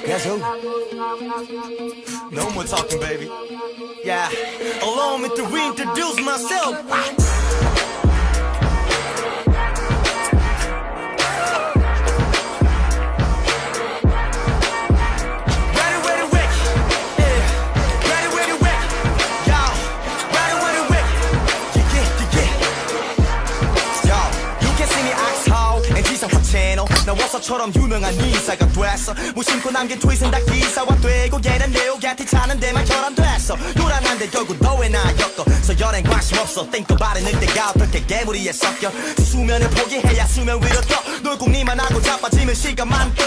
Guess who? No more talking, baby. Yeah, allow me to reintroduce myself. 나와서처럼 유명한 인사가 됐어 무심코 남긴 트윗은 다 기사화 되고 얘는 내오게티 차는 데만 결함됐어 요란한데 결국 너왜 나 엮어서 연예인 관심 없어 Think about it 늑대가 어떻게 개구리에 섞여 수면을 포기해야 수면 위로 떠 놀고 니만 하고 자빠지면 시간만 떠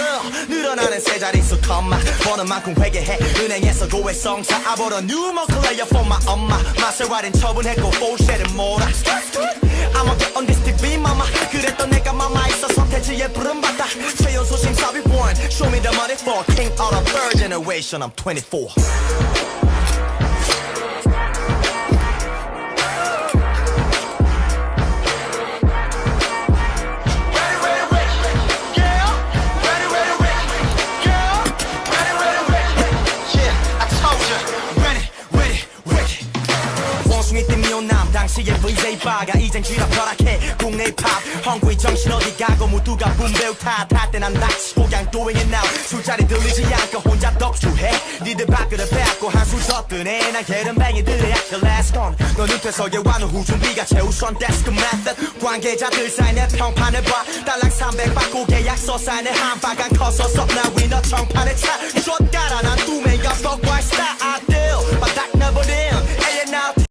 늘어나는 세 자릿수 컴마 버는 만큼 회개해 은행에서 고해성사 I bought a new Moncler for my 엄마 마세라린 처분했고 bullshit은 뭐라 I'ma get on this TV mama 그랬던 내가 마마 있어서 대지에 부름받다 최연소심 사비 one Show me the money for king out of third generation I'm 24 당시의 VJ 바가 이젠 쥐락 벼락해 국내 팝 헝구이 정신 어디 가고 모두가 붐배우 탓할 때 난 닥치고 그냥 doing it now 술자리 들리지 않고 혼자 덕주해 니들 밖으로 빼앗고 한술 더 뜨네 난 게으름뱅이들의 약간 last on 너는 퇴석에 와는 후준비가 최우선 That's the method 관계자들 사이 내 평판을 봐 달랑 300 받고 계약서 사인에 한 바간 커서 썩나 위너 청판에 차 쫓가라 난 뚜매가 덕과의 스타